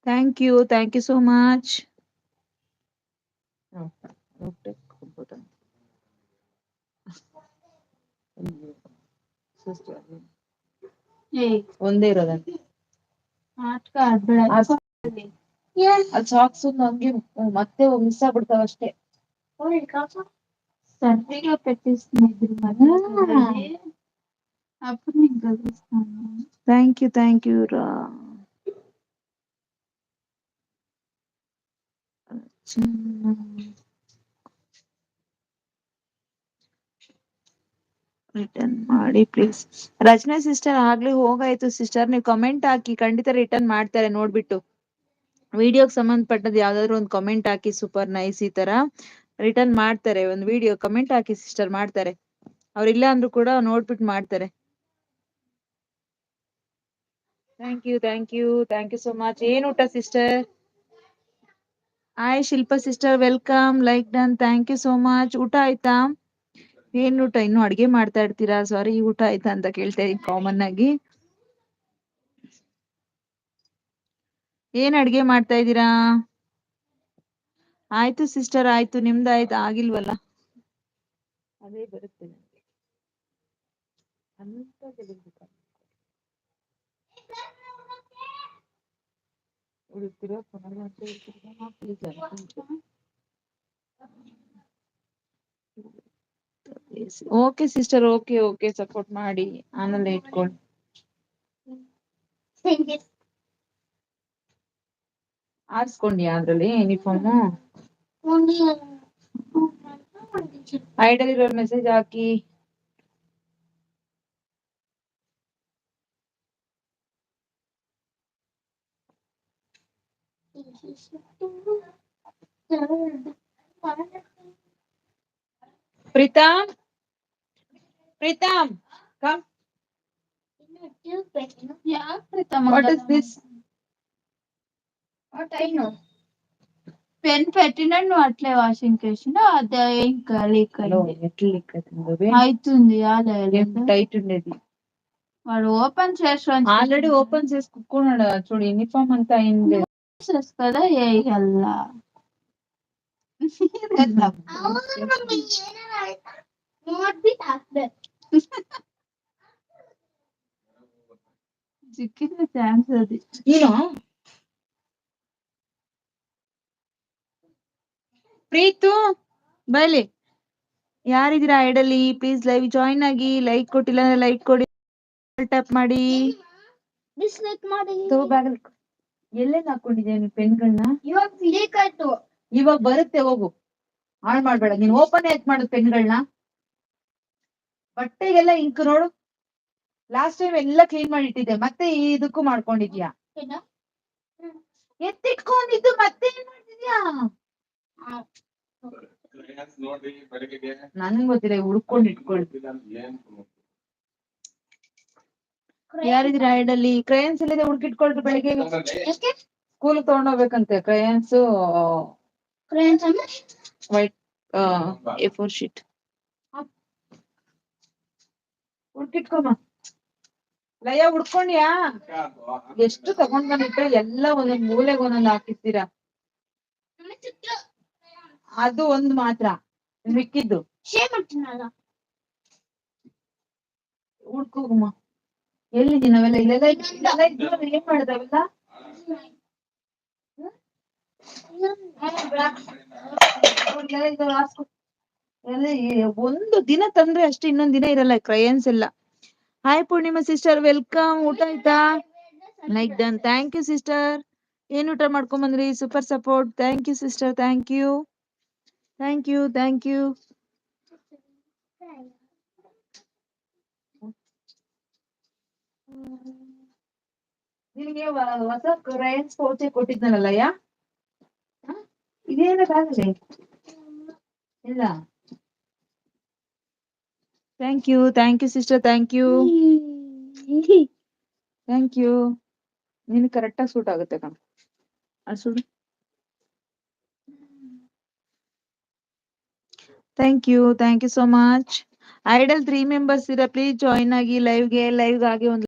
Thank you so much. ಒಂದೇ ಇರೋದಂತೆ ಅಲ್ಲಿ socks ಹಂಗೆ ಮತ್ತೆ ಮಿಸ್ ಆಗ್ಬಿಡ್ತಾವ ಅಷ್ಟೇ. సరిగా పెట్టిస్తున్నారు అప్పుడు నీకు కలుస్తాను. థ్యాంక్ యూ రా. ರಿಟರ್ನ್ ಮಾಡಿ ಪ್ಲೀಸ್. ರಚನಾ ಸಿಸ್ಟರ್ ಆಗ್ಲೇ ಹೋಗಾಯ್ತು ಸಿಸ್ಟರ್, ನೀವು ಕಮೆಂಟ್ ಹಾಕಿ, ಖಂಡಿತ ರಿಟರ್ನ್ ಮಾಡ್ತಾರೆ ನೋಡ್ಬಿಟ್ಟು. ವಿಡಿಯೋಗೆ ಸಂಬಂಧಪಟ್ಟದ್ದು ಯಾವ್ದಾದ್ರು ಒಂದು ಕಮೆಂಟ್ ಹಾಕಿ, ಸೂಪರ್ ನೈಸ್ ಈ ತರ ರಿಟರ್ನ್ ಮಾಡ್ತಾರೆ. ಒಂದು ವಿಡಿಯೋ ಕಮೆಂಟ್ ಹಾಕಿ ಸಿಸ್ಟರ್, ಮಾಡ್ತಾರೆ. ಅವ್ರಿಲ್ಲ ಅಂದ್ರೂ ಕೂಡ ನೋಡ್ಬಿಟ್ಟು ಮಾಡ್ತಾರೆ. Thank you so much. ಏನ್ ಊಟ sister? Hi Shilpa sister, welcome. Like done, thank you so much. ಊಟ ಆಯ್ತಾ? ಏನ್ ಊಟ? ಇನ್ನು ಅಡ್ಗೆ ಮಾಡ್ತಾ ಇರ್ತೀರಾ? ಸಾರಿ, ಊಟ ಆಯ್ತಾ ಅಂತ ಕೇಳ್ತಾ ಇದೀನಿ ಕಾಮನ್ ಆಗಿ. ಏನ್ ಅಡ್ಗೆ ಮಾಡ್ತಾ ಇದ್ದೀರಾ? ಆಯ್ತು ಸಿಸ್ಟರ್, ಆಯ್ತು. ನಿಮ್ದು ಆಯ್ತು? ಆಗಿಲ್ವಲ್ಲ, ಅದೇ ಬರುತ್ತೆ ನನಗೆ ಅಂತ ಉಳಿತಿರೋ. ಓಕೆ ಸಿಸ್ಟರ್, ಓಕೆ ಸಪೋರ್ಟ್ ಮಾಡಿ. ಆಮೇಲೆ ಇಟ್ಕೊಂಡು ಆರಿಸ್ಕೊಂಡ್ಯಾ ಅದ್ರಲ್ಲಿ ಯೂನಿಫಾರ್ಮು? ಐಡಲ್ ಇರೋ ಮೆಸೇಜ್ ಹಾಕಿ. Preetam come. What is this? Pen పెట్టినా నువ్వు అట్లే వాషింగ్ చేసినా అదే ఇంకా లీక్ అవుతుంది. టైట్ ఉండేది. వాడు ఓపెన్ చేసి ఆల్రెడీ ఓపెన్ చేసి కుక్కున్నాడు చూడు. యూనిఫామ్ అంతా అయింది కదా వేయగల్లా. చిక్కిన ఛాన్స్ అది. ಪ್ರೀತು ಬೈಲಿ, ಯಾರಿದ್ದೀರಾ ಐಡಲ್ಲಿ? ಪ್ಲೀಸ್ ಲೈವ್ ಜಾಯಿನ್ ಆಗಿ. ಲೈಕ್ ಕೊಟ್ಟಿಲ್ಲ ಅಂದ್ರೆ ಲೈಕ್ ಕೊಡಿ, ಟ್ಯಾಪ್ ಮಾಡಿ, ಡಿಸ್ಲೈಕ್ ಮಾಡಿ. ಎಲ್ಲೆಲ್ಲ ಹಾಕೊಂಡಿದ್ಯಾ ನೀನ್ ಪೆನ್ಗಳನ್ನ? ಇವಾಗ ಬರುತ್ತೆ, ಹೋಗು. ಹಾಳು ಮಾಡ್ಬೇಡ ನೀನ್. ಓಪನ್ ಯಾಕೆ ಮಾಡೋದು ಪೆನ್ಗಳನ್ನ? ಬಟ್ಟೆಗೆಲ್ಲ ಇಂಕ್ ನೋಡು. ಲಾಸ್ಟ್ ಟೈಮ್ ಎಲ್ಲ ಕ್ಲೀನ್ ಮಾಡಿ ಇಟ್ಟಿದ್ದೆ, ಮತ್ತೆ ಇದಕ್ಕೂ ಮಾಡ್ಕೊಂಡಿದ್ಯಾ? ಎತ್ತಿಟ್ಕೊಂಡಿದ್ದು ಮತ್ತೆ ಏನ್ ಮಾಡ್ತಿದ್ಯಾ? ನನ್ಗ್ ಗೊತ್ತಿಲ್ಲ, ಹುಡ್ಕೊಂಡು ಇಟ್ಕೊಳ್ತಿ. ಯಾರಿದ್ದೀರಾ ಐಡಲ್ಲಿ? ಕ್ರಯನ್ಸ್ ಎಲ್ಲಿದೆ? ಹುಡುಕಿಟ್ಕೊಳ್ರಿ. ಬೆಳಿಗ್ಗೆ ಸ್ಕೂಲ್ ತಗೊಂಡೋಗ್ಬೇಕಂತೆ ಕ್ರಯನ್ಸ್. ವೈಟ್ A4 ಶೀಟ್ ಹುಡುಕಿಟ್ಕೊಮ್ಮ. ಲಯ ಹುಡ್ಕೊಂಡ್ಯಾ? ಎಷ್ಟು ತಗೊಂಡ್ ಬಂದಿಟ್ರೆ ಎಲ್ಲ ಒಂದೊಂದ್ ಮೂಲೆಗೆ ಒಂದೊಂದ್ ಹಾಕಿರ್ತೀರಾ. ಅದು ಒಂದ್ ಮಾತ್ರ, ಮಿಕ್ಕಿದ್ದು ಹುಡ್ಕೋಗಮ್ಮ. ಎಲ್ಲಿದ್ದೀ? ನಾವೆಲ್ಲ ಇಲ್ಲೆಲ್ಲ ಏನ್ ಮಾಡಿದವೆಲ್ಲ? ಒಂದು ದಿನ ತಂದ್ರೆ ಅಷ್ಟೇ, ಇನ್ನೊಂದ್ ದಿನ ಇರಲ್ಲ ಕ್ರಯನ್ಸ್ ಎಲ್ಲ. Hi Poornima sister, welcome. ಊಟ ಆಯ್ತಾ? Like done, thank you sister. ಏನ್ ಊಟ ಮಾಡ್ಕೊಂಡ್ ಬಂದ್ರಿ? Super support. Thank you sister, thank you. ನಿನಗೆ ಹೊಸ ಕ್ರಯನ್ಸ್ ಪೌಚೆ ಕೊಟ್ಟಿದ್ನಲ್ಲಯ್ಯ, ಇದೇನಾಗಲಿ ಇಲ್ಲ. Thank you sister, thank you. ನಿನ್ ಕರೆಕ್ಟಾಗಿ ಸೂಟ್ ಆಗುತ್ತೆ ಕಣ. ಅದು ಸುಡು. Thank you so much. Idle 3 members ಇರ, ಪ್ಲೀಸ್ ಜಾಯಿನ್ ಆಗಿ ಲೈವ್ಗೆ ಆಗಿ ಒಂದು